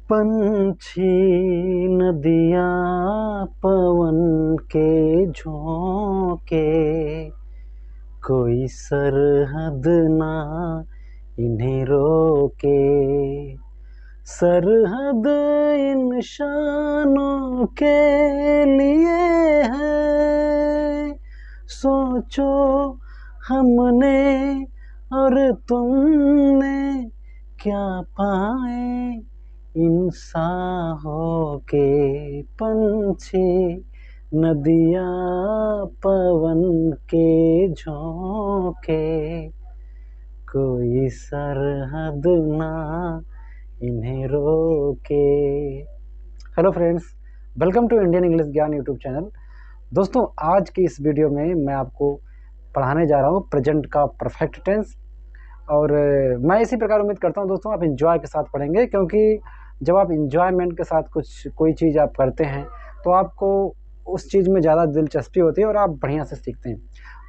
पंछी नदियाँ पवन के झोंके, कोई सरहद ना इन्हें रोके। सरहद इंसानों के लिए है, सोचो हमने और तुमने क्या पाए इंसान होके। पंछी नदियाँ पवन के झोंके, कोई सरहद ना इन्हें रोके। Hello friends, welcome to Indian English Gyan YouTube channel. दोस्तों, आज की इस वीडियो में मैं आपको पढ़ाने जा रहा हूँ प्रेजेंट का परफेक्ट टेंस। और मैं इसी प्रकार उम्मीद करता हूँ दोस्तों आप इंजॉय के साथ पढ़ेंगे, क्योंकि जब आप इंजॉयमेंट के साथ कोई चीज़ आप करते हैं तो आपको उस चीज़ में ज़्यादा दिलचस्पी होती है और आप बढ़िया से सीखते हैं।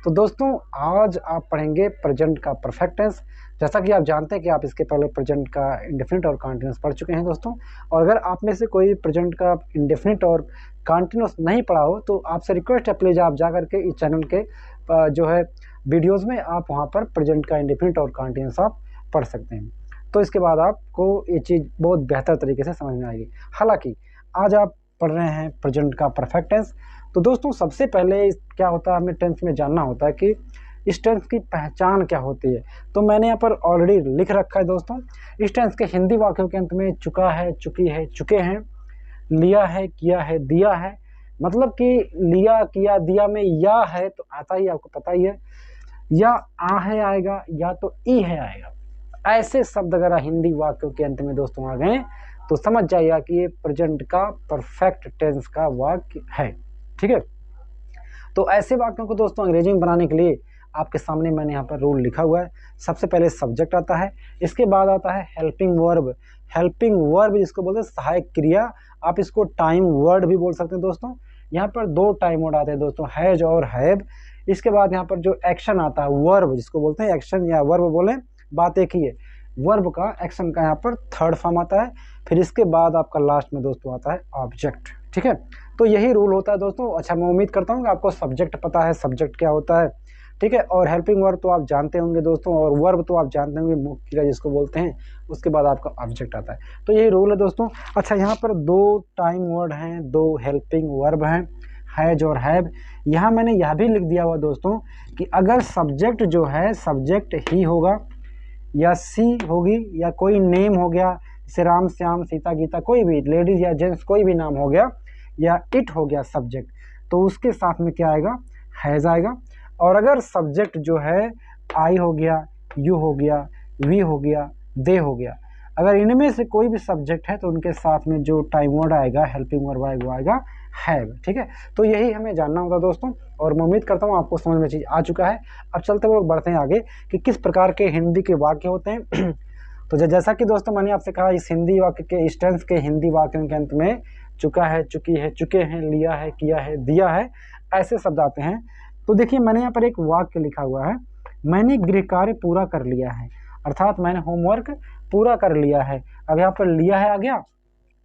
तो दोस्तों, आज आप पढ़ेंगे प्रेजेंट का परफेक्ट टेंस। जैसा कि आप जानते हैं कि आप इसके पहले प्रेजेंट का इंडेफिनिट और कॉन्टिन्यूस पढ़ चुके हैं दोस्तों। और अगर आप में से कोई प्रेजेंट का इंडेफिनिट और कॉन्टिन्यूस नहीं पढ़ा हो तो आपसे रिक्वेस्ट है, प्लीज़ आप जा करके इस चैनल के जो है वीडियोस में आप वहाँ पर प्रेजेंट का इंडेफिनिट और कॉन्टिन्यूस आप पढ़ सकते हैं। तो इसके बाद आपको ये चीज़ बहुत बेहतर तरीके से समझ में आएगी। हालांकि आज आप पढ़ रहे हैं प्रेजेंट का परफेक्ट टेंस। तो दोस्तों, सबसे पहले क्या होता है, हमें टेंस में जानना होता है कि इस टेंस की पहचान क्या होती है। तो मैंने यहाँ पर ऑलरेडी लिख रखा है दोस्तों। इस टेंस के हिंदी वाक्यों के अंत में चुका है, चुकी है, चुके हैं, लिया है, किया है, दिया है। मतलब कि लिया, किया, दिया में या है तो आता ही आपको पता ही है, या आ है आएगा या तो ई है आएगा। ऐसे शब्द अगर हिंदी वाक्यों के अंत में दोस्तों आ गए तो समझ जाइए कि ये प्रेजेंट का परफेक्ट टेंस का वाक्य है। ठीक है, तो ऐसे वाक्यों को दोस्तों अंग्रेजी में बनाने के लिए आपके सामने मैंने यहाँ पर रूल लिखा हुआ है। सबसे पहले सब्जेक्ट आता है, इसके बाद आता है हेल्पिंग वर्ब। हेल्पिंग वर्ब जिसको बोलते हैं सहायक क्रिया, आप इसको टाइम वर्ड भी बोल सकते हैं दोस्तों। यहाँ पर दो टाइम वर्ड आते हैं दोस्तों, हैज और हैव। इसके बाद यहाँ पर जो एक्शन आता है, वर्ब जिसको बोलते हैं एक्शन या वर्ब बोले, बात एक ही है। वर्ब का एक्शन का यहाँ पर थर्ड फॉर्म आता है। फिर इसके बाद आपका लास्ट में दोस्तों आता है ऑब्जेक्ट। ठीक है, तो यही रूल होता है दोस्तों। अच्छा, मैं उम्मीद करता हूँ कि आपको सब्जेक्ट पता है, सब्जेक्ट क्या होता है। ठीक है, और हेल्पिंग वर्ब तो आप जानते होंगे दोस्तों, और वर्ब तो आप जानते होंगे, मुख्य क्रिया जिसको बोलते हैं। उसके बाद आपका ऑब्जेक्ट आता है। तो यही रूल है दोस्तों। अच्छा, यहाँ पर दो टाइम वर्ड हैं, दो हेल्पिंग वर्ब हैं, हैज और हैव। यहाँ मैंने यह भी लिख दिया हुआ दोस्तों कि अगर सब्जेक्ट जो है सब्जेक्ट ही होगा या सी होगी या कोई नेम हो गया, जैसे राम, श्याम, सीता, गीता, कोई भी लेडीज या जेंट्स कोई भी नाम हो गया, या इट हो गया सब्जेक्ट, तो उसके साथ में क्या आएगा, हैज आएगा। और अगर सब्जेक्ट जो है आई हो गया, यू हो गया, वी हो गया, दे हो गया, अगर इनमें से कोई भी सब्जेक्ट है तो उनके साथ में जो टाइम वर्ड आएगा, हेल्पिंग वर्ब आएगा, वो आएगा हैव। ठीक है, तो यही हमें जानना होगा दोस्तों, और मैं उम्मीद करता हूँ आपको समझ में चीज़ आ चुका है। अब चलते हुए बढ़ते हैं आगे कि किस प्रकार के हिंदी के वाक्य होते हैं। तो जैसा कि दोस्तों मैंने आपसे कहा, इस हिंदी वाक्य के, इस टेंस के हिंदी वाक्यों के अंत में चुका है, चुकी है, चुके हैं, लिया है, किया है, दिया है, ऐसे शब्द आते हैं। तो देखिए, मैंने यहाँ पर एक वाक्य लिखा हुआ है, मैंने गृह कार्य पूरा कर लिया है, अर्थात मैंने होमवर्क पूरा कर लिया है। अब यहाँ पर लिया है आ गया,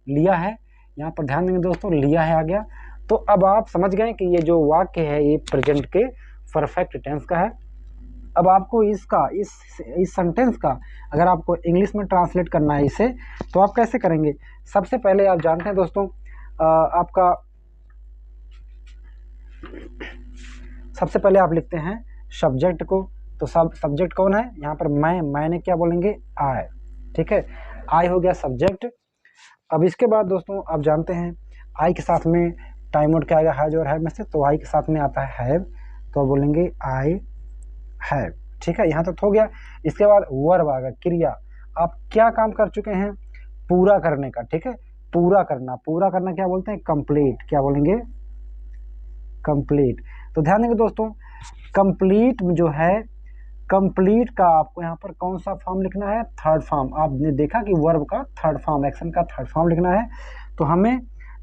लिया है, यहाँ पर ध्यान देंगे दोस्तों, लिया है आ गया। तो अब आप समझ गए कि ये जो वाक्य है ये प्रेजेंट के परफेक्ट टेंस का है। अब आपको इसका इस सेंटेंस का अगर आपको इंग्लिश में ट्रांसलेट करना है इसे, तो आप कैसे करेंगे। सबसे पहले आप जानते हैं दोस्तों, आपका सबसे पहले आप लिखते हैं सब्जेक्ट को। तो सब्जेक्ट कौन है यहाँ पर, मैंने क्या बोलेंगे, आई। ठीक है, आई हो गया सब्जेक्ट। अब इसके बाद दोस्तों आप जानते हैं आई के साथ में टाइम वर्ड क्या आएगा, हैज और हैव में से, तो आई के साथ में आता है हैव, तो आप बोलेंगे आई हैव। ठीक है, यहाँ तक हो गया। इसके बाद वर्ब आ गया, क्रिया, आप क्या काम कर चुके हैं, पूरा करने का। ठीक है, पूरा करना, पूरा करना क्या बोलते हैं, कंप्लीट। क्या बोलेंगे, कंप्लीट। तो ध्यान देंगे दोस्तों, कंप्लीट जो है, कंप्लीट का आपको यहाँ पर कौन सा फॉर्म लिखना है, थर्ड फॉर्म। आपने देखा कि वर्ब का थर्ड फॉर्म, एक्शन का थर्ड फॉर्म लिखना है, तो हमें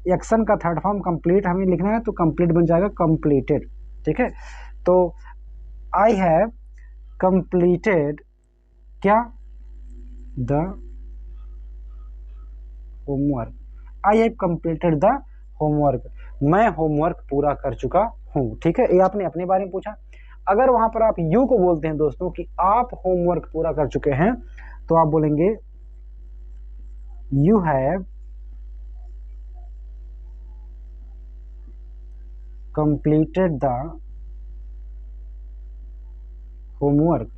एक्शन का थर्ड फॉर्म कंप्लीट हमें लिखना है, तो कंप्लीट बन जाएगा कंप्लीटेड। ठीक है, तो आई हैव कंप्लीटेड क्या, the homework, I have completed the homework, मैं होमवर्क पूरा कर चुका हूँ। ठीक है, ये आपने अपने बारे में पूछा। अगर वहां पर आप यू को बोलते हैं दोस्तों कि आप होमवर्क पूरा कर चुके हैं, तो आप बोलेंगे you have completed the homework,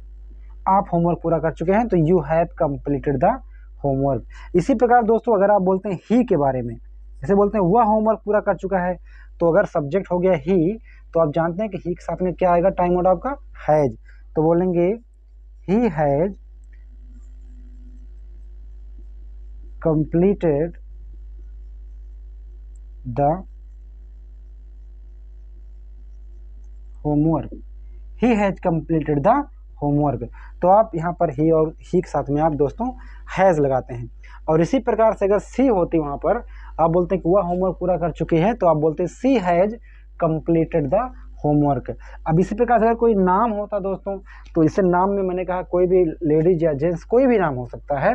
आप होमवर्क पूरा कर चुके हैं, तो you have completed the homework. इसी प्रकार दोस्तों अगर आप बोलते हैं ही के बारे में, जैसे बोलते हैं वह होमवर्क पूरा कर चुका है, तो अगर सब्जेक्ट हो गया ही, तो आप जानते हैं कि ही के साथ में क्या आएगा टाइम वर्ड आपका हैज, तो बोलेंगे he has completed the homework, he has completed the homework. तो आप यहाँ पर ही और ही के साथ में आप दोस्तों हैज लगाते हैं। और इसी प्रकार से अगर सी होती वहाँ पर, आप बोलते हैं कि वह होमवर्क पूरा कर चुकी है, तो आप बोलते हैं सी हैज कंप्लीटेड द होमवर्क। अब इसी प्रकार से अगर कोई नाम होता दोस्तों, तो इसे नाम में मैंने कहा कोई भी लेडीज या जेंट्स कोई भी नाम हो सकता है।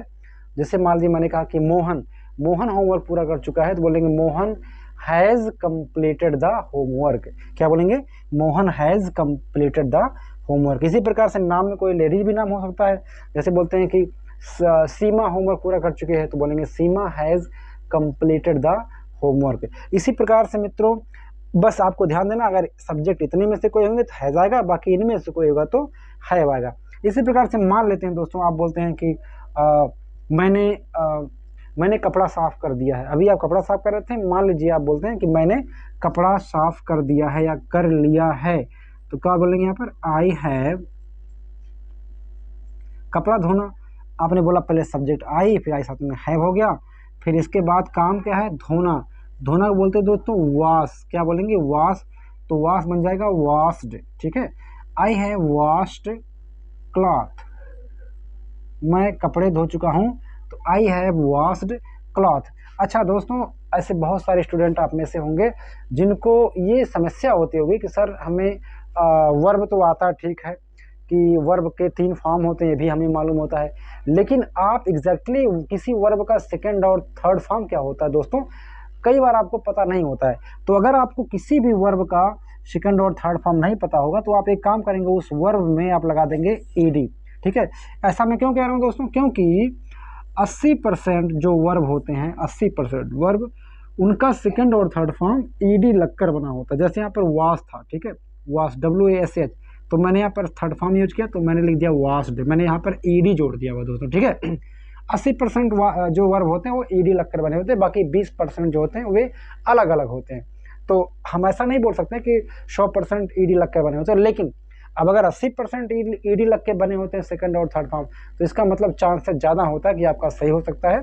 जैसे मान लीजिए मैंने कहा कि मोहन, मोहन होमवर्क पूरा कर चुका है, तो बोलेंगे Mohan has completed the homework. क्या बोलेंगे? Mohan has completed the homework. इसी प्रकार से नाम में कोई लेडीज भी नाम हो सकता है। जैसे बोलते हैं कि सीमा होमवर्क पूरा कर चुके हैं, तो बोलेंगे सीमा हैज़ कंप्लीटेड द होमवर्क। इसी प्रकार से मित्रों बस आपको ध्यान देना, अगर सब्जेक्ट इतने में से कोई होंगे तो हैज़ आएगा, बाकी इनमें से कोई होगा तो हैव आएगा। इसी प्रकार से मान लेते हैं दोस्तों, आप बोलते हैं कि मैंने कपड़ा साफ़ कर दिया है। अभी आप कपड़ा साफ़ कर रहे थे, मान लीजिए आप बोलते हैं कि मैंने कपड़ा साफ़ कर दिया है या कर लिया है, तो क्या बोलेंगे यहाँ पर? आई हैव, कपड़ा धोना, आपने बोला पहले सब्जेक्ट आई, फिर आई साथ में हैव हो गया, फिर इसके बाद काम क्या है? धोना। धोना को बोलते हैं दोस्तों वॉश। क्या बोलेंगे? वॉश। तो वॉश बन जाएगा वॉश्ड। ठीक है, आई हैव वॉश्ड क्लॉथ, मैं कपड़े धो चुका हूँ, तो आई हैव वॉश्ड क्लॉथ। अच्छा दोस्तों, ऐसे बहुत सारे स्टूडेंट आप में से होंगे जिनको ये समस्या होती होगी कि सर हमें वर्ब तो आता ठीक है कि वर्ब के 3 फॉर्म होते हैं, ये भी हमें मालूम होता है, लेकिन आप एग्जैक्टली किसी वर्ब का सेकंड और थर्ड फॉर्म क्या होता है दोस्तों, कई बार आपको पता नहीं होता है। तो अगर आपको किसी भी वर्ब का सेकंड और थर्ड फॉर्म नहीं पता होगा, तो आप एक काम करेंगे, उस वर्ब में आप लगा देंगे ईडी। ठीक है, ऐसा मैं क्यों कह रहा हूँ दोस्तों? क्योंकि 80% जो वर्ब होते हैं, 80% वर्ब, उनका सेकंड और थर्ड फॉर्म ईडी लगकर बना होता है। जैसे यहाँ पर वॉश था, ठीक है, वॉश WASH, तो मैंने यहाँ पर थर्ड फॉर्म यूज किया, तो मैंने लिख दिया वॉश्ड, मैंने यहाँ पर ईडी जोड़ दिया हुआ दोस्तों। ठीक है, 80% जो वर्ब होते हैं वो ईडी लगकर बने होते हैं, बाकी 20% जो होते हैं वे अलग अलग होते हैं। तो हम ऐसा नहीं बोल सकते कि 100% ईडी लगकर बने होते हैं, लेकिन अब अगर 80% ईडी लग के बने होते हैं सेकंड और थर्ड फॉर्म, तो इसका मतलब चांसेस ज़्यादा होता है कि आपका सही हो सकता है।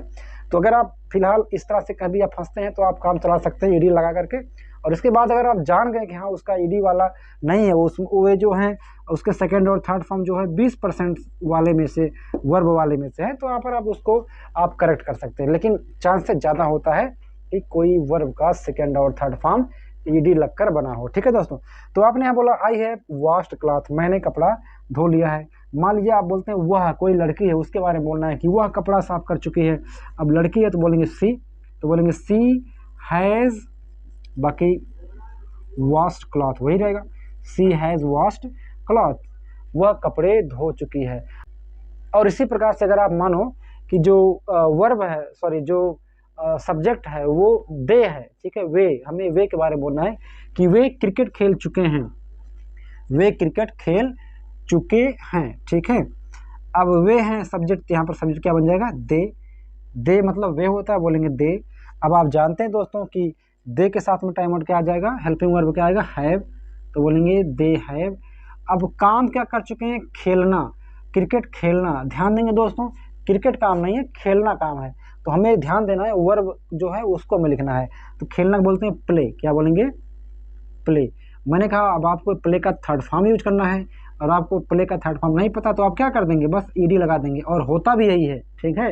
तो अगर आप फिलहाल इस तरह से कभी आप फंसते हैं, तो आप काम चला सकते हैं ईडी लगा करके, और इसके बाद अगर आप जान गए कि हाँ उसका ईडी वाला नहीं है, वे जो हैं उसके सेकंड और थर्ड फॉर्म जो है 20% वाले में से, वर्ब वाले में से है, तो यहाँ पर आप उसको आप करेक्ट कर सकते हैं। लेकिन चांसेस ज़्यादा होता है कि कोई वर्ब का सेकंड और थर्ड फॉर्म ईडी लगकर बना हो। ठीक है दोस्तों, तो आपने यहाँ बोला आई हैव वॉश्ड क्लॉथ, मैंने कपड़ा धो लिया है। मान लीजिए आप बोलते हैं वह कोई लड़की है, उसके बारे में बोलना है कि वह कपड़ा साफ कर चुकी है। अब लड़की है तो बोलेंगे सी, तो बोलेंगे सी हैज़, बाकी वॉश्ड क्लॉथ वही रहेगा, सी हैज़ वॉश्ड क्लॉथ, वह कपड़े धो चुकी है। और इसी प्रकार से अगर आप मानो कि जो वर्ब है, सॉरी जो सब्जेक्ट है वो दे है, ठीक है, वे, हमें वे के बारे में बोलना है कि वे क्रिकेट खेल चुके हैं, वे क्रिकेट खेल चुके हैं। ठीक है, अब वे हैं सब्जेक्ट, यहाँ पर सब्जेक्ट क्या बन जाएगा? दे। दे मतलब वे होता है, बोलेंगे दे। अब आप जानते हैं दोस्तों कि दे के साथ में टाइम वर्ड क्या आ जाएगा? हेल्पिंग वर्ब क्या आएगा? हैव, तो बोलेंगे दे हैव। अब काम क्या कर चुके हैं? खेलना, क्रिकेट खेलना। ध्यान देंगे दोस्तों, क्रिकेट काम नहीं है, खेलना काम है, तो हमें ध्यान देना है, वर्ब जो है उसको हमें लिखना है। तो खेलना बोलते हैं प्ले, क्या बोलेंगे? प्ले। मैंने कहा अब आपको प्ले का थर्ड फॉर्म यूज करना है, और आपको प्ले का थर्ड फॉर्म नहीं पता, तो आप क्या कर देंगे? बस ईडी लगा देंगे, और होता भी यही है। ठीक है,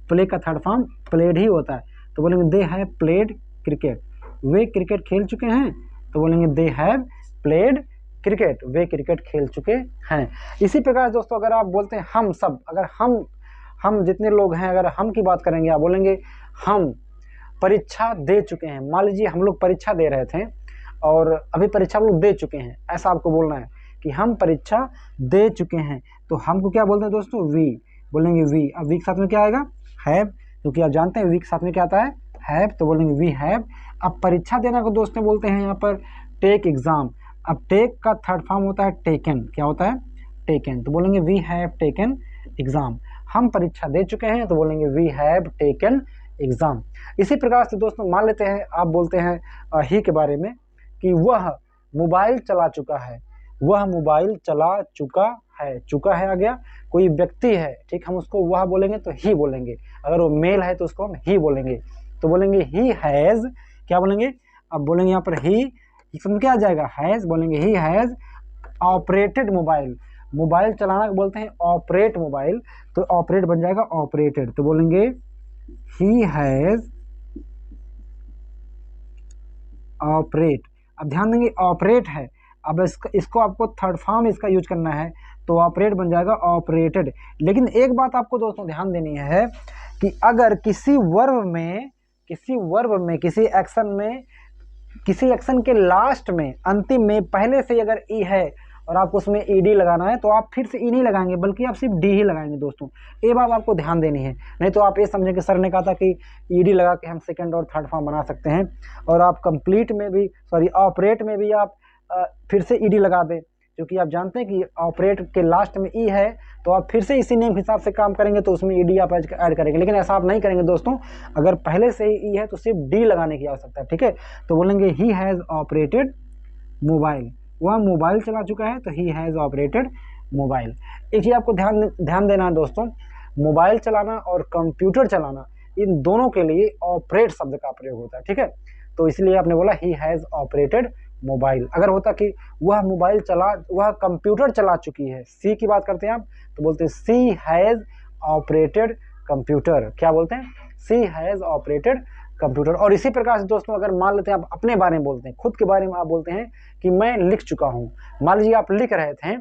प्ले का थर्ड फॉर्म प्लेड ही होता है, तो बोलेंगे they have played cricket, way cricket खेल चुके हैं, तो बोलेंगे they have played cricket, way cricket खेल चुके हैं। इसी प्रकार दोस्तों अगर आप बोलते हैं हम सब, अगर हम जितने लोग हैं, अगर हम की बात करेंगे आप बोलेंगे हम परीक्षा दे चुके हैं। मान लीजिए हम लोग परीक्षा दे रहे थे और अभी परीक्षा हम लोग दे चुके हैं, ऐसा आपको बोलना है कि हम परीक्षा दे चुके हैं। तो हमको क्या बोलते हैं दोस्तों, वी बोलेंगे वी। अब वी के साथ में क्या आएगा, हैव, क्योंकि आप जानते हैं वी के साथ में क्या आता है, हैव, तो बोलेंगे वी हैव। अब परीक्षा देना को दोस्तों बोलते हैं यहाँ पर टेक एग्जाम। अब टेक का थर्ड फॉर्म होता है टेकन, क्या होता है, टेकन, तो बोलेंगे वी हैव टेकन एग्जाम। हम परीक्षा दे चुके हैं तो बोलेंगे वी हैव टेकन एग्जाम। इसी प्रकार से दोस्तों मान लेते हैं आप बोलते हैं ही के बारे में कि वह मोबाइल चला चुका है, वह मोबाइल चला चुका है आ गया। कोई व्यक्ति है, ठीक, हम उसको वह बोलेंगे तो ही बोलेंगे, अगर वो मेल है तो उसको हम ही बोलेंगे, तो बोलेंगे ही हैज़, क्या बोलेंगे, अब बोलेंगे यहाँ पर ही समझ क्या आ जाएगा, हैज़, बोलेंगे he has operated mobile. Mobile चलाना बोलते हैं ऑपरेट मोबाइल, तो ऑपरेट बन जाएगा ऑपरेटेड, तो बोलेंगे ही हैज़ ऑपरेट। अब ध्यान देंगे ऑपरेट है, अब इसको आपको थर्ड फॉर्म इसका यूज करना है, तो ऑपरेट बन जाएगा ऑपरेटेड। लेकिन एक बात आपको दोस्तों ध्यान देनी है कि अगर किसी वर्ब में किसी एक्शन के लास्ट में, अंतिम में पहले से अगर ई है और आपको उसमें ईडी लगाना है तो आप फिर से ई नहीं लगाएंगे बल्कि आप सिर्फ डी ही लगाएंगे दोस्तों। ये बात आपको ध्यान देनी है, नहीं तो आप ये समझें कि सर ने कहा था कि ईडी लगा के हम सेकंड और थर्ड फॉर्म बना सकते हैं, और आप कंप्लीट में भी ऑपरेट में भी आप फिर से ईडी लगा दें, क्योंकि आप जानते हैं कि ऑपरेट के लास्ट में ई है तो आप फिर से इसी नेम के हिसाब से काम करेंगे तो उसमें ईडी आप ऐड करेंगे। लेकिन ऐसा आप नहीं करेंगे दोस्तों, अगर पहले से ही ई है तो सिर्फ डी लगाने की आवश्यकता है, ठीक है। तो बोलेंगे ही हैज़ ऑपरेटेड मोबाइल, वह मोबाइल चला चुका है तो ही हैज़ ऑपरेटेड मोबाइल। एक चीज़ आपको ध्यान देना है दोस्तों, मोबाइल चलाना और कंप्यूटर चलाना, इन दोनों के लिए ऑपरेट शब्द का प्रयोग होता है, ठीक है। तो इसलिए आपने बोला ही हैज़ ऑपरेटेड मोबाइल। अगर होता कि वह कंप्यूटर चला चुकी है, सी की बात करते हैं आप, तो बोलते हैं सी हैज़ ऑपरेटेड कंप्यूटर, क्या बोलते हैं, सी हैज़ ऑपरेटेड कंप्यूटर। और इसी प्रकार से दोस्तों अगर मान लेते हैं आप अपने बारे में बोलते हैं, खुद के बारे में आप बोलते हैं कि मैं लिख चुका हूँ। मान लीजिए आप लिख रहे थे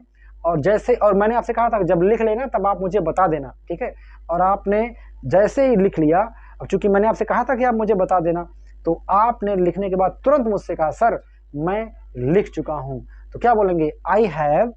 और मैंने आपसे कहा था जब लिख लेना तब आप मुझे बता देना, ठीक है, और आपने जैसे ही लिख लिया, अब चूंकि मैंने आपसे कहा था कि आप मुझे बता देना, तो आपने लिखने के बाद तुरंत मुझसे कहा सर मैं लिख चुका हूँ, तो क्या बोलेंगे, आई हैव,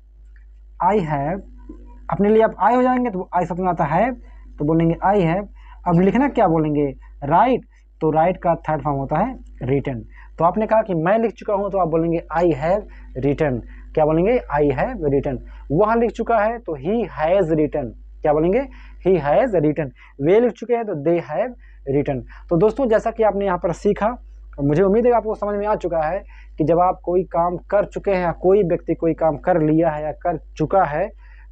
अपने लिए आप आई हो जाएंगे तो आई साथ में आता है तो बोलेंगे आई हैव। अब लिखना क्या बोलेंगे, राइट, तो राइट का थर्ड फॉर्म होता है रिटन। तो आपने कहा कि मैं लिख चुका हूं तो आप बोलेंगे आई हैव रिटन, क्या बोलेंगे, आई हैव रिटन। वह लिख चुका है तो ही हैज़ रिटन, क्या बोलेंगे, ही हैज़ रिटन। वे लिख चुके हैं तो दे हैव रिटन। तो दोस्तों जैसा कि आपने यहाँ पर सीखा, मुझे उम्मीद है आपको समझ में आ चुका है कि जब आप कोई काम कर चुके हैं या कोई व्यक्ति कोई काम कर लिया है या कर चुका है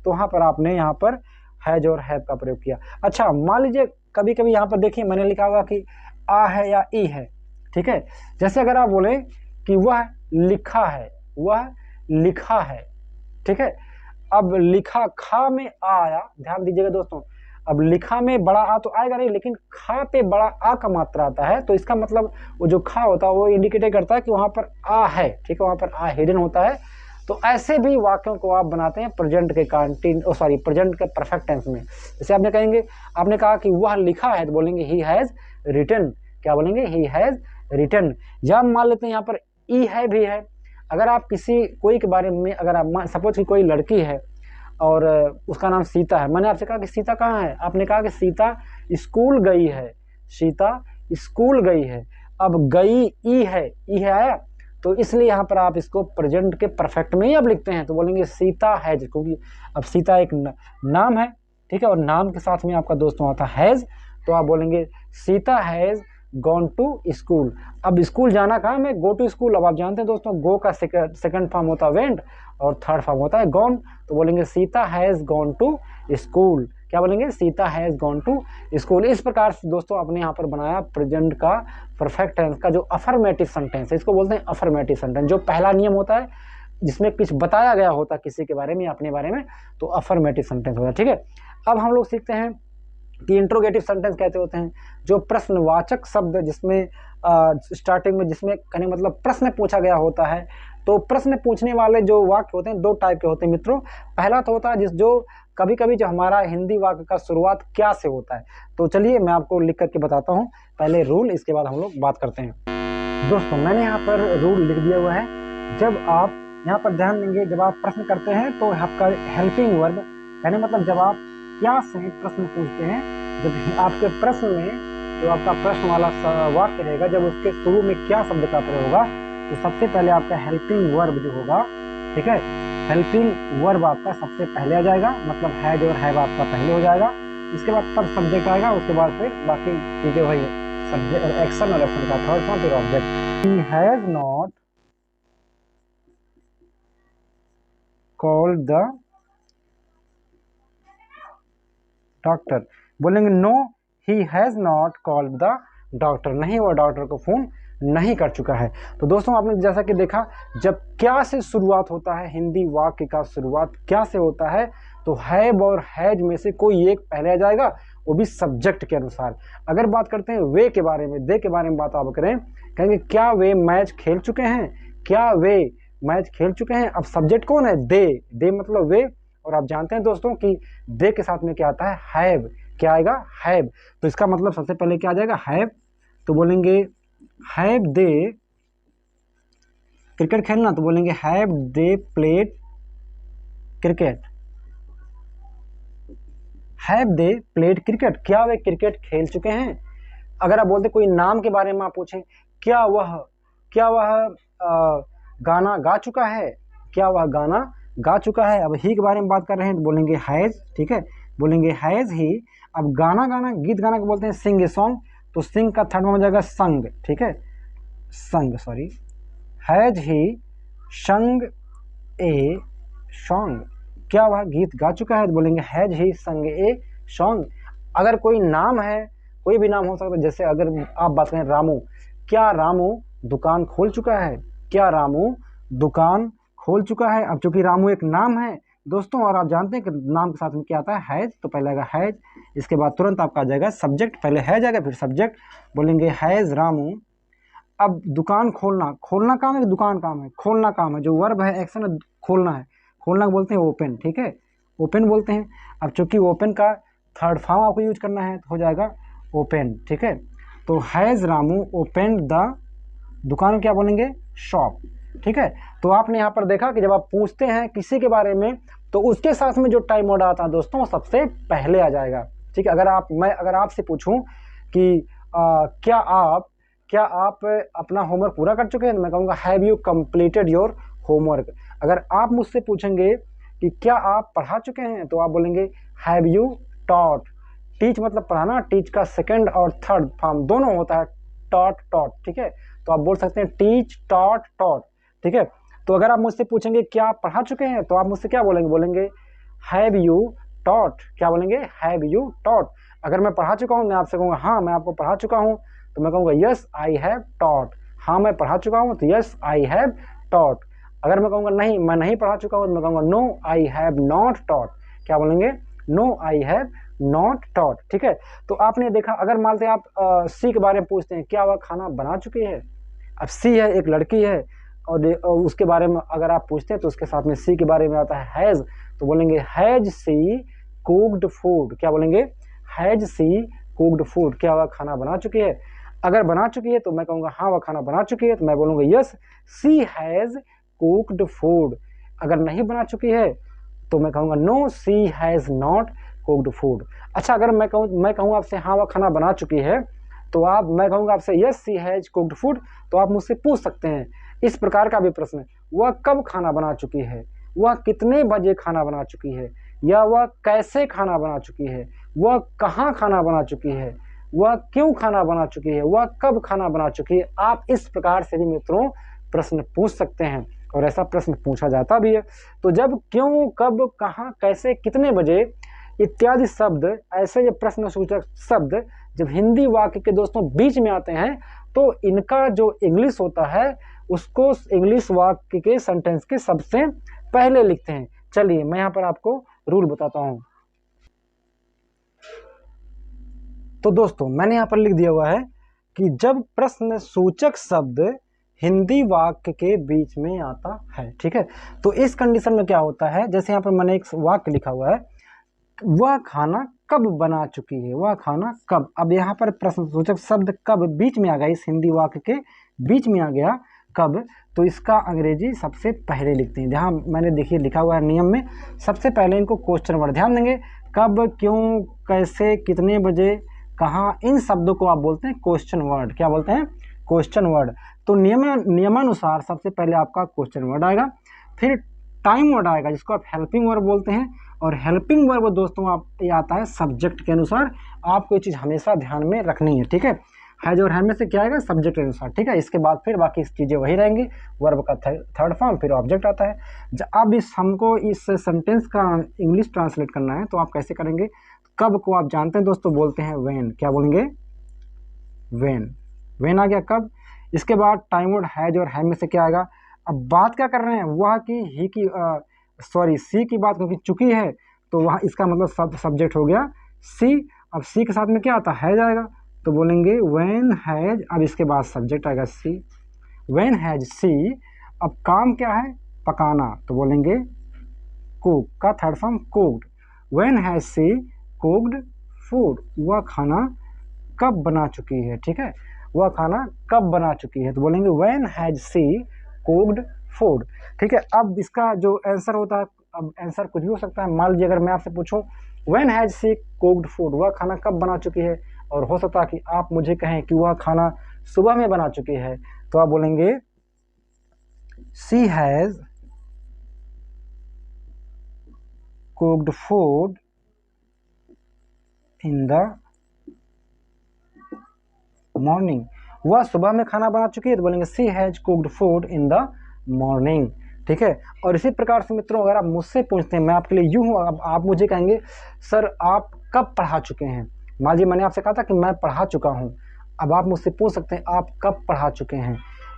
तो वहाँ पर आपने यहाँ पर हैज और हैव का प्रयोग किया। अच्छा मान लीजिए कभी कभी यहाँ पर देखिए मैंने लिखा होगा कि आ है या ई है, ठीक है। जैसे अगर आप बोले कि वह लिखा है, ठीक है। अब लिखा खा में आ आया, ध्यान दीजिएगा दोस्तों, अब लिखा में बड़ा आ तो आएगा नहीं, लेकिन खा पे बड़ा आ का मात्रा आता है, तो इसका मतलब वो जो खा होता है वो इंडिकेट करता है कि वहाँ पर आ है, ठीक है, वहाँ पर आ हिडन होता है। तो ऐसे भी वाक्यों को आप बनाते हैं प्रेजेंट के प्रेजेंट के परफेक्ट टेंस में। जैसे आपने कहा कि वह लिखा है तो बोलेंगे ही हैज़ रिटन, क्या बोलेंगे, ही हैज़ रिटन। जब मान लेते हैं यहाँ पर ई है भी है, अगर आप कोई के बारे में, अगर आप सपोज कि कोई लड़की है और उसका नाम सीता है, मैंने आपसे कहा कि सीता कहाँ है, आपने कहा कि सीता स्कूल गई है, सीता स्कूल गई है। अब गई ई है आया, तो इसलिए यहाँ पर आप इसको प्रेजेंट के परफेक्ट में ही आप लिखते हैं, तो बोलेंगे सीता हैज, क्योंकि अब सीता एक नाम है, ठीक है, और नाम के साथ में आपका दोस्तों आता हैज, तो आप बोलेंगे Sita has gone to school. अब स्कूल जाना कहाँ में, गो टू स्कूल। अब आप जानते हैं दोस्तों गो का सेकंड फॉर्म होता है वेंट और थर्ड फॉर्म होता है गॉन, तो बोलेंगे Sita has gone to school, क्या बोलेंगे, Sita has gone to school. इस प्रकार से दोस्तों आपने यहाँ पर बनाया प्रेजेंट का परफेक्ट टेंस का जो अफर्मेटिव सेंटेंस है, इसको बोलते हैं अफर्मेटिव सेंटेंस। जो पहला नियम होता है जिसमें कुछ बताया गया होता है किसी के बारे में, अपने बारे में, तो अफर्मेटिव सेंटेंस होता है, ठीक है। अब हम लोग सीखते हैं कि इंट्रोगेटिव सेंटेंस कहते होते हैं, जो प्रश्नवाचक शब्द जिसमें स्टार्टिंग में जिसमें कहने मतलब प्रश्न पूछा गया होता है, तो प्रश्न पूछने वाले जो वाक्य होते हैं दो टाइप के होते हैं मित्रों। पहला तो होता है जो कभी कभी जो हमारा हिंदी वाक्य का शुरुआत क्या से होता है। तो चलिए मैं आपको लिख करके बताता हूँ पहले रूल, इसके बाद हम लोग बात करते हैं। दोस्तों मैंने यहाँ पर रूल लिख दिया हुआ है। जब आप यहाँ पर ध्यान देंगे, जब आप प्रश्न करते हैं तो आपका हेल्पिंग वर्ब, यानी मतलब जब आप क्या से प्रश्न पूछते हैं, जब आपके प्रश्न में जो आपका प्रश्न वाला वाक्य रहेगा, जब उसके शुरू में क्या शब्द का प्रयोग होगा, तो सबसे पहले आपका हेल्पिंग वर्ब जो होगा, ठीक है, हेल्पिंग वर्ब आपका सबसे पहले आ जाएगा, मतलब हैज और हैव आपका पहले हो जाएगा। इसके बाद तब सब्जेक्ट आएगा, उसके बाद फिर बाकी चीजें वही सब्जेक्ट एक्शन और एक्शन का थर्ड फॉर्म फिर object. He has not called the doctor, बोलेंगे no he has not called the doctor, नहीं वो डॉक्टर को फोन नहीं कर चुका है। तो दोस्तों आपने जैसा कि देखा, जब क्या से शुरुआत होता है, हिंदी वाक्य का शुरुआत क्या से होता है, तो हैव और हैज में से कोई एक पहले आ जाएगा, वो भी सब्जेक्ट के अनुसार। अगर बात करते हैं वे के बारे में, दे के बारे में बात आप करें, कहेंगे क्या वे मैच खेल चुके हैं, क्या वे मैच खेल चुके हैं। अब सब्जेक्ट कौन है, दे, दे मतलब वे, और आप जानते हैं दोस्तों कि दे के साथ में क्या आता है, हैव, क्या आएगा, हैव। तो इसका मतलब सबसे पहले क्या आ जाएगा, हैव। तो बोलेंगे हैव दे क्रिकेट खेलना, तो बोलेंगे have they played cricket, have they played cricket, क्या वे क्रिकेट खेल चुके हैं। अगर आप बोलते कोई नाम के बारे में आप पूछें, क्या वह गाना गा चुका है, क्या वह गाना गा चुका है। अब ही के बारे में बात कर रहे हैं तो बोलेंगे हैज, ठीक है, बोलेंगे हैज ही। अब गाना गाना, गीत गाना को बोलते हैं सिंग ए सॉन्ग, तो सिंग का थर्ड फॉर्म हो जाएगा संग, ठीक है, संग, सॉरी, हैज ही संग ए सॉन्ग, क्या वह गीत गा चुका है, तो बोलेंगे हैज ही संग ए सॉन्ग। अगर कोई नाम है, कोई भी नाम हो सकता है, जैसे अगर आप बात करें रामू, क्या रामू दुकान खोल चुका है, क्या रामू दुकान खोल चुका है। अब चूंकि रामू एक नाम है दोस्तों, और आप जानते हैं कि नाम के साथ में क्या आता है, हैज, तो पहले आएगा हैज, इसके बाद तुरंत आपका आ जाएगा सब्जेक्ट, पहले हैज आएगा फिर सब्जेक्ट, बोलेंगे हैज रामू। अब दुकान खोलना, खोलना काम है, दुकान काम है, खोलना काम है, जो वर्ब है, एक्शन है, खोलना है, खोलना को बोलते हैं ओपन, ठीक है, ओपन बोलते हैं। अब चूंकि ओपन का थर्ड फॉर्म आपको यूज करना है तो हो जाएगा ओपन, ठीक है। तो हैज रामू ओपन द दुकान, क्या बोलेंगे, शॉप, ठीक है। तो आपने यहाँ पर देखा कि जब आप पूछते हैं किसी के बारे में, तो उसके साथ में जो टाइम मोड आता है दोस्तों, वो सबसे पहले आ जाएगा, ठीक है। अगर आपसे पूछूं कि क्या आप अपना होमवर्क पूरा कर चुके हैं, तो मैं कहूँगा have you completed your homework. अगर आप मुझसे पूछेंगे कि क्या आप पढ़ा चुके हैं, तो आप बोलेंगे हैव यू टॉट। टीच मतलब पढ़ाना, टीच का सेकंड और थर्ड फॉर्म दोनों होता है, टॉट टॉट, ठीक है। तो आप बोल सकते हैं टीच टॉट टॉट, ठीक है। तो अगर आप मुझसे पूछेंगे क्या आप पढ़ा चुके हैं, तो आप मुझसे क्या बोलेंगे, बोलेंगे हैव यू टॉट, क्या बोलेंगे, हैव यू टॉट। अगर मैं पढ़ा चुका हूँ, मैं आपसे कहूँगा हाँ मैं आपको पढ़ा चुका हूँ, तो मैं कहूँगा यस आई हैव टॉट, हाँ मैं पढ़ा चुका हूँ, तो यस आई हैव टॉट। अगर मैं कहूँगा नहीं मैं नहीं पढ़ा चुका हूँ, तो मैं कहूँगा no I have not taught, क्या बोलेंगे, no I have not taught, ठीक है। तो आपने देखा, अगर मान लेते आप सी के बारे में पूछते हैं, क्या वह खाना बना चुकी है। अब सी है, एक लड़की है, और उसके बारे में अगर आप पूछते हैं तो उसके साथ में सी के बारे में आता है हैज, तो बोलेंगे हैज सी कुक्ड फूड, क्या बोलेंगे, हैज सी कुक्ड फूड, क्या वह खाना बना चुकी है। अगर बना चुकी है तो मैं कहूँगा हाँ वह खाना बना चुकी है, तो मैं बोलूँगा yes she has cooked food. अगर नहीं बना चुकी है तो मैं कहूँगा no she has not cooked food. अच्छा, अगर मैं कहूँ आपसे हाँ वह खाना बना चुकी है, तो मैं कहूँगा आपसे yes she has cooked food, तो आप मुझसे पूछ सकते हैं इस प्रकार का भी प्रश्न, वह कब खाना बना चुकी है, वह कितने बजे खाना बना चुकी है, या वह कैसे खाना बना चुकी है, वह कहाँ खाना बना चुकी है, वह क्यों खाना बना चुकी है, वह कब खाना बना चुकी है। आप इस प्रकार से भी मित्रों प्रश्न पूछ सकते हैं, और ऐसा प्रश्न पूछा जाता भी है। तो जब, क्यों, कब, कहाँ, कैसे, कितने बजे इत्यादि शब्द, ऐसे ये प्रश्न सूचक शब्द जब हिंदी वाक्य के दोस्तों बीच में आते हैं, तो इनका जो इंग्लिश होता है उसको इंग्लिश वाक्य के सेंटेंस के सबसे पहले लिखते हैं। चलिए मैं यहाँ पर आपको रूल बताता हूँ। तो दोस्तों मैंने यहाँ पर लिख दिया हुआ है कि जब प्रश्न सूचक शब्द हिंदी वाक्य के बीच में आता है। ठीक है, तो इस कंडीशन में क्या होता है, जैसे यहाँ पर मैंने एक वाक्य लिखा हुआ है, वह खाना कब बना चुकी है, वह खाना कब। अब यहाँ पर प्रश्नसूचक शब्द कब बीच में आ गया, इस हिंदी वाक्य के बीच में आ गया कब, तो इसका अंग्रेजी सबसे पहले लिखते हैं। जहाँ मैंने देखिए लिखा हुआ है नियम में, सबसे पहले इनको क्वेश्चन वर्ड, ध्यान देंगे, कब, क्यों, कैसे, कितने बजे, कहाँ, इन शब्दों को आप बोलते हैं क्वेश्चन वर्ड। क्या बोलते हैं? Question word. तो नियमानुसार सबसे पहले आपका क्वेश्चन वर्ड आएगा, फिर टाइम वर्ड आएगा जिसको आप हेल्पिंग वर्ब बोलते हैं, और हेल्पिंग वर्ब दोस्तों आप ये आता है सब्जेक्ट के अनुसार। आपको ये चीज़ हमेशा ध्यान में रखनी है। ठीक है, जो हैज में से क्या आएगा, सब्जेक्ट के अनुसार। ठीक है, इसके बाद फिर बाकी चीज़ें वही रहेंगी, वर्ब का थर्ड फॉर्म, फिर ऑब्जेक्ट आता है। अब हमको इस सेंटेंस का इंग्लिश ट्रांसलेट करना है, तो आप कैसे करेंगे? कब को आप जानते हैं दोस्तों, बोलते हैं व्हेन। क्या बोलेंगे? व्हेन। व्हेन आ गया कब। इसके बाद टाइम वर्ड हैज और है में से क्या आएगा? अब बात क्या कर रहे हैं, वह की, ही की, सी की बात, क्योंकि चुकी है, तो वहाँ इसका मतलब सब्जेक्ट हो गया सी। अब सी के साथ में क्या आता है? हैज आएगा, तो बोलेंगे व्हेन हैज। अब इसके बाद सब्जेक्ट आएगा सी, व्हेन हैज सी। अब काम क्या है? पकाना, तो बोलेंगे कुक का third form cooked. When has she cooked food, वह खाना कब बना चुकी है। ठीक है, वह खाना कब बना चुकी है, तो बोलेंगे when has she cooked food. ठीक है, अब इसका जो आंसर होता है, अब आंसर कुछ भी हो सकता है। मान लीजिए अगर मैं आपसे पूछूं when has she cooked food, वह खाना कब बना चुकी है, और हो सकता है कि आप मुझे कहें कि वह खाना सुबह में बना चुकी है, तो आप बोलेंगे she has cooked food in the morning, वह सुबह में खाना बना चुकी है, तो बोलेंगे she has cooked food in the morning. ठीक है, और इसी प्रकार से मित्रों अगर आप मुझसे पूछते हैं, मैं आपके लिए यूँ हूँ, अब आप मुझे कहेंगे सर आप कब पढ़ा चुके हैं। मान लीजिए मैंने आपसे कहा था कि मैं पढ़ा चुका हूँ, अब आप मुझसे पूछ सकते हैं आप कब पढ़ा चुके हैं,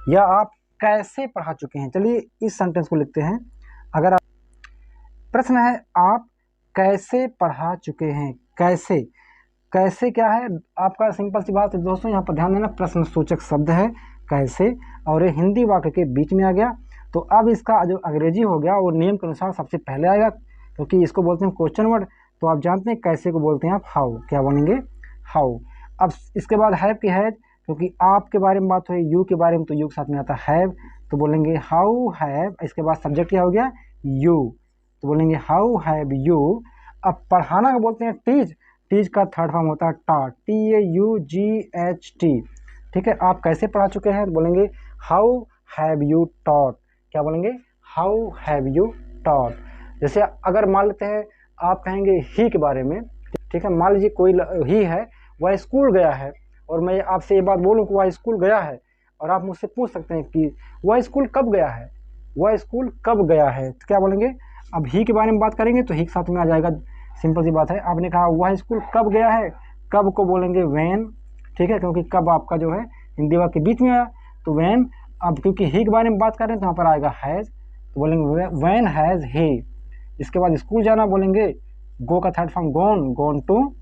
या आप कैसे पढ़ा चुके हैं। चलिए इस सेंटेंस को लिखते हैं। अगर आप, प्रश्न है आप कैसे पढ़ा चुके हैं, कैसे, कैसे क्या है आपका, सिंपल सी बात है दोस्तों, यहाँ पर ध्यान देना, प्रश्न सूचक शब्द है कैसे, और ये हिंदी वाक्य के बीच में आ गया, तो अब इसका जो अंग्रेजी हो गया वो नियम के अनुसार सबसे पहले आएगा, क्योंकि इसको बोलते हैं क्वेश्चन वर्ड। तो आप जानते हैं कैसे को बोलते हैं आप हाउ। क्या बोलेंगे? हाउ। अब इसके बाद हैव की हैज, क्योंकि आपके बारे में बात हुई, यू के बारे में, तो यू के साथ में आता है हैव, तो बोलेंगे हाउ हैव। इसके बाद सब्जेक्ट क्या हो गया? यू, तो बोलेंगे हाउ हैव यू। अब पढ़ाना को बोलते हैं टीच, टीच का थर्ड फॉर्म होता है टा, TAUGHT। ठीक है, आप कैसे पढ़ा चुके हैं, तो बोलेंगे हाउ हैव यू टॉट। क्या बोलेंगे? How have you taught. जैसे अगर मान लेते हैं आप कहेंगे ही के बारे में, ठीक है, मान लीजिए कोई ही है, वह स्कूल गया है, और मैं आपसे ये बात बोलूँ कि वह स्कूल गया है, और आप मुझसे पूछ सकते हैं कि वह स्कूल कब गया है, वह स्कूल कब गया है, तो क्या बोलेंगे? अब ही के बारे में बात करेंगे तो ही के साथ में आ जाएगा, सिंपल सी बात है। आपने कहा वह स्कूल कब गया है, कब को बोलेंगे व्हेन। ठीक है, क्योंकि कब आपका जो है हिंदी वाक्य के बीच में आया, तो व्हेन। अब क्योंकि ही के बारे में बात कर रहे हैं तो यहाँ पर आएगा हैज़, तो बोलेंगे व्हेन हैज़ ही। इसके बाद स्कूल जाना, बोलेंगे गो का third form gone, gone to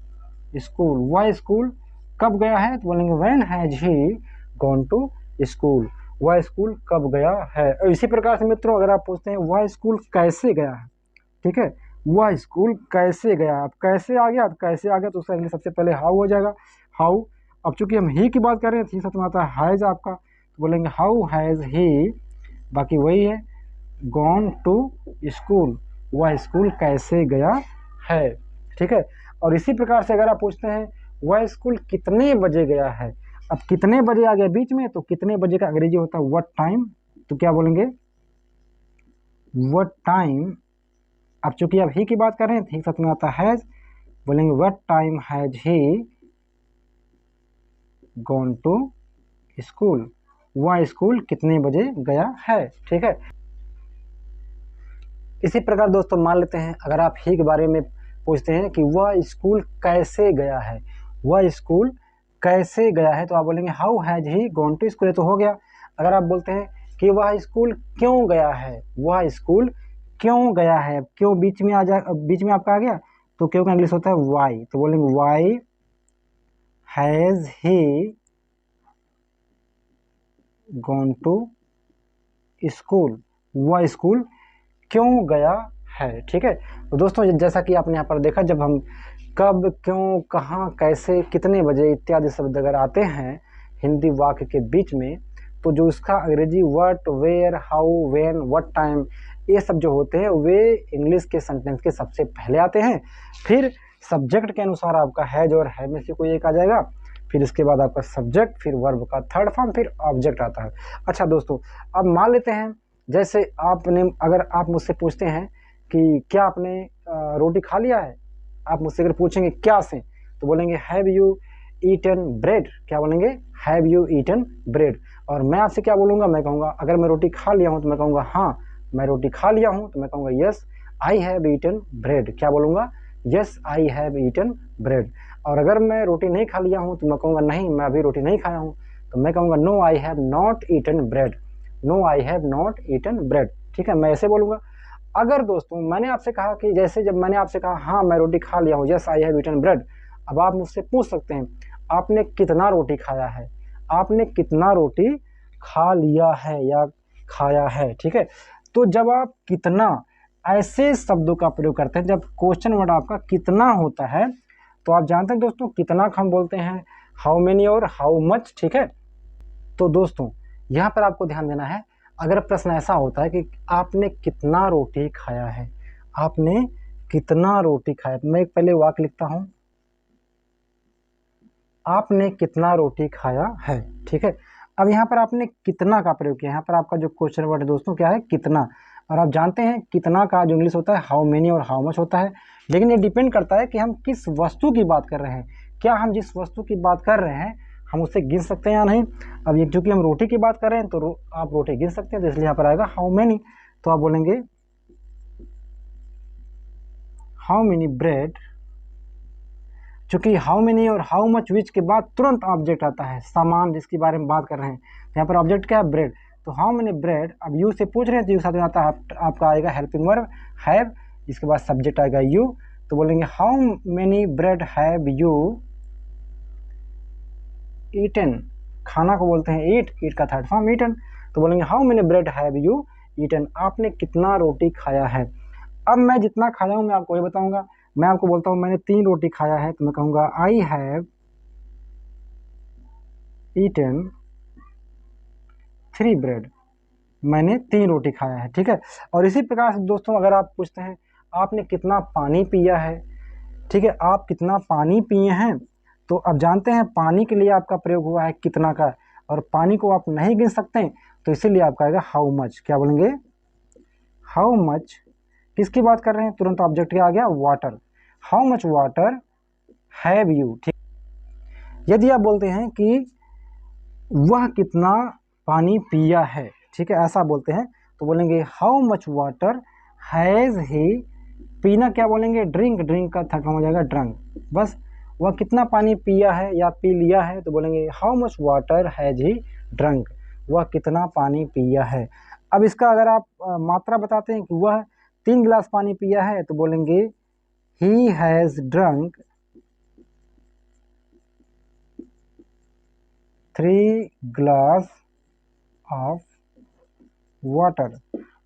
school. वह स्कूल कब गया है, तो बोलेंगे when has he gone to school, वह स्कूल कब गया है। और इसी प्रकार से मित्रों अगर आप पूछते हैं वह स्कूल कैसे गया है, ठीक है, वह स्कूल कैसे गया। अब कैसे आ गया, तो कैसे आ गया तो उसका सबसे पहले हाउ हो जाएगा, हाउ। अब चूंकि हम ही की बात कर रहे हैं, साथ में आता है हैज़ आपका, तो बोलेंगे हाउ हैज़ ही, बाकी वही है गॉन टू स्कूल, वह स्कूल कैसे गया है। ठीक है, और इसी प्रकार से अगर आप पूछते हैं वह स्कूल कितने बजे गया है, अब कितने बजे आ गया बीच में, तो कितने बजे का अंग्रेजी होता है व्हाट टाइम, तो क्या बोलेंगे व्हाट टाइम। अब चूंकि अब ही की बात कर रहे हैं, साथ में आता है हैज, बोलेंगे what time has he gone to school, वह स्कूल कितने बजे गया है। ठीक है, इसी प्रकार दोस्तों मान लेते हैं अगर आप ही के बारे में पूछते हैं कि वह स्कूल कैसे गया है, वह स्कूल कैसे गया है, तो आप बोलेंगे how has he gone to school, तो हो गया। अगर आप बोलते हैं कि वह स्कूल क्यों गया है, वह स्कूल क्यों गया है, क्यों बीच में आ जाए, बीच में आपका आ गया, तो क्यों का इंग्लिश होता है वाई, तो बोलेंगे why has he gone to school, वह स्कूल क्यों गया है। ठीक है, तो दोस्तों जैसा कि आपने यहाँ पर देखा, जब हम कब, क्यों, कहाँ, कैसे, कितने बजे इत्यादि शब्द अगर आते हैं हिंदी वाक्य के बीच में, तो जो उसका अंग्रेजी what, where, how, when, what time, ये सब जो होते हैं वे इंग्लिश के सेंटेंस के सबसे पहले आते हैं। फिर सब्जेक्ट के अनुसार आपका हैज और है में से कोई एक आ जाएगा, फिर इसके बाद आपका सब्जेक्ट, फिर वर्ब का थर्ड फॉर्म, फिर ऑब्जेक्ट आता है। अच्छा दोस्तों, अब मान लेते हैं जैसे आपने, अगर आप मुझसे पूछते हैं कि क्या आपने रोटी खा लिया है, आप मुझसे अगर पूछेंगे क्या से, तो बोलेंगे हैव यू ईटन ब्रेड। क्या बोलेंगे? Have you eaten bread. और मैं आपसे क्या बोलूँगा? मैं कहूँगा, अगर मैं रोटी खा लिया हूँ तो मैं कहूँगा हाँ मैं रोटी खा लिया हूँ, तो मैं कहूँगा yes I have eaten bread. क्या बोलूँगा? Yes I have eaten bread. और अगर मैं रोटी नहीं खा लिया हूँ तो मैं कहूँगा नहीं मैं अभी रोटी नहीं खाया हूँ, तो मैं कहूँगा no I have not eaten bread, no I have not eaten bread. ठीक है, मैं ऐसे बोलूँगा। अगर दोस्तों मैंने आपसे कहा कि जैसे जब मैंने आपसे कहा हाँ मैं रोटी खा लिया हूँ, yes I have eaten bread, अब आप मुझसे पूछ सकते हैं आपने कितना रोटी खाया है, आपने कितना रोटी खा लिया है या खाया है। ठीक है, तो जब आप कितना ऐसे शब्दों का प्रयोग करते हैं, जब क्वेश्चन वर्ड आपका कितना होता है, तो आप जानते हैं दोस्तों कितना हम बोलते हैं हाउ मेनी और हाउ मच। ठीक है, तो दोस्तों यहाँ पर आपको ध्यान देना है, अगर प्रश्न ऐसा होता है कि आपने कितना रोटी खाया है, आपने कितना रोटी खाया, मैं एक पहले वाक्य लिखता हूँ, आपने कितना रोटी खाया है। ठीक है, अब यहाँ पर आपने कितना का प्रयोग किया, यहाँ पर आपका जो क्वेश्चन वर्ड है दोस्तों क्या है? कितना। और आप जानते हैं कितना का जो इंग्लिश होता है हाउ मेनी और हाउ मच होता है, लेकिन ये डिपेंड करता है कि हम किस वस्तु की बात कर रहे हैं। क्या हम जिस वस्तु की बात कर रहे हैं हम उसे गिन सकते हैं या नहीं। अब ये चूँकि हम रोटी की बात कर रहे हैं तो आप रोटी गिन सकते हैं, तो इसलिए यहाँ पर आएगा हाउ मेनी। तो आप बोलेंगे हाउ मेनी ब्रेड, चूंकि हाउ मेनी और हाउ मच विच के बाद तुरंत ऑब्जेक्ट आता है, सामान जिसके बारे में बात कर रहे हैं, यहाँ पर ऑब्जेक्ट क्या है? ब्रेड। तो हाउ मेनी ब्रेड, अब यू से पूछ रहे हैं तो यू साथ में आता है आपका आएगा हेल्पिंग वर्ब हैव, इसके बाद सब्जेक्ट आएगा यू, तो बोलेंगे how many bread have you eaten, खाना को बोलते हैं ईट, ईट का थर्ड फॉर्म ईटन, तो बोलेंगे how many bread have you eaten, आपने कितना रोटी खाया है। अब मैं जितना खाया हूँ मैं आपको ये बताऊंगा, मैं आपको बोलता हूँ मैंने 3 रोटी खाया है, तो मैं कहूँगा आई हैव ईटन 3 ब्रेड, मैंने 3 रोटी खाया है। ठीक है, और इसी प्रकार से दोस्तों अगर आप पूछते हैं आपने कितना पानी पिया है, ठीक है, आप कितना पानी पिए हैं, तो अब जानते हैं पानी के लिए आपका प्रयोग हुआ है कितना का, और पानी को आप नहीं गिन सकते, तो इसीलिए आपका आएगा हाउ मच। क्या बोलेंगे? हाउ मच, किसकी बात कर रहे हैं? तुरंत ऑब्जेक्ट क्या आ गया? Water. How much water have you. ठीक, यदि आप बोलते हैं कि वह कितना पानी पिया है, ठीक है, ऐसा बोलते हैं, तो बोलेंगे how much water has he, पीना क्या बोलेंगे? ड्रिंक, ड्रिंक का थर्ड फॉर्म हो जाएगा ड्रंक। बस, वह कितना पानी पिया है या पी लिया है, तो बोलेंगे how much water has he drunk, वह कितना पानी पिया है। अब इसका अगर आप मात्रा बताते हैं कि वह 3 गिलास पानी पिया है, तो बोलेंगे he has drunk 3 glass of water,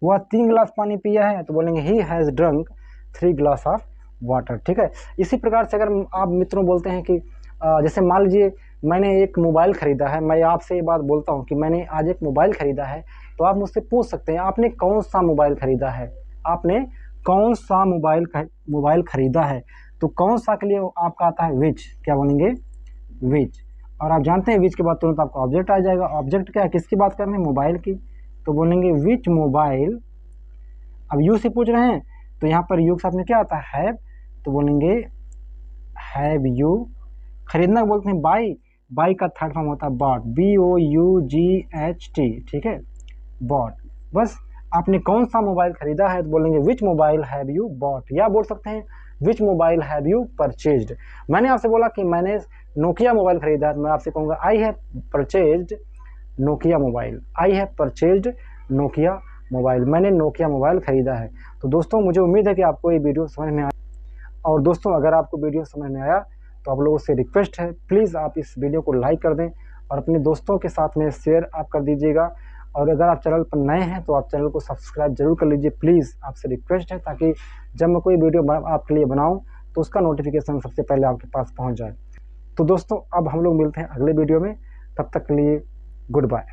वह 3 गिलास पानी पिया है, तो बोलेंगे he has drunk 3 glass of water. ठीक है, इसी प्रकार से अगर आप मित्रों बोलते हैं कि जैसे मान लीजिए मैंने एक मोबाइल ख़रीदा है, मैं आपसे ये बात बोलता हूँ कि मैंने आज एक मोबाइल ख़रीदा है, तो आप मुझसे पूछ सकते हैं आपने कौन सा मोबाइल ख़रीदा है, आपने कौन सा मोबाइल ख़रीदा है। तो कौन सा के लिए आपका आता है विच। क्या बोलेंगे? विच। और आप जानते हैं विच के बाद तुरंत आपका ऑब्जेक्ट आ जाएगा। ऑब्जेक्ट क्या है? किसकी बात कर रहे हैं? मोबाइल की, तो बोलेंगे विच मोबाइल। अब यू से पूछ रहे हैं तो यहाँ पर यू के साथ में क्या आता है? हैव, तो बोलेंगे हैव यू। खरीदना बोलते हैं बाई, बाई का थर्ड फॉर्म होता है बॉट, BOUGHT। ठीक है, बॉट। बस, आपने कौन सा मोबाइल खरीदा है, तो बोलेंगे विच मोबाइल हैव यू बॉट, या बोल सकते हैं विच मोबाइल हैव यू परचेज्ड। मैंने आपसे बोला कि मैंने नोकिया मोबाइल खरीदा है, तो मैं आपसे कहूँगा I have purchased Nokia mobile, I have purchased Nokia mobile, मैंने नोकिया मोबाइल ख़रीदा है। तो दोस्तों मुझे उम्मीद है कि आपको ये वीडियो समझ में आया, और दोस्तों अगर आपको वीडियो समझ में आया तो आप लोगों से रिक्वेस्ट है प्लीज़ आप इस वीडियो को लाइक कर दें और अपने दोस्तों के साथ में शेयर आप कर दीजिएगा। और अगर आप चैनल पर नए हैं तो आप चैनल को सब्सक्राइब जरूर कर लीजिए, प्लीज़ आपसे रिक्वेस्ट है, ताकि जब मैं कोई वीडियो आपके लिए बनाऊँ तो उसका नोटिफिकेशन सबसे पहले आपके पास पहुँच जाए। तो दोस्तों अब हम लोग मिलते हैं अगले वीडियो में, तब तक के लिए गुड बाय।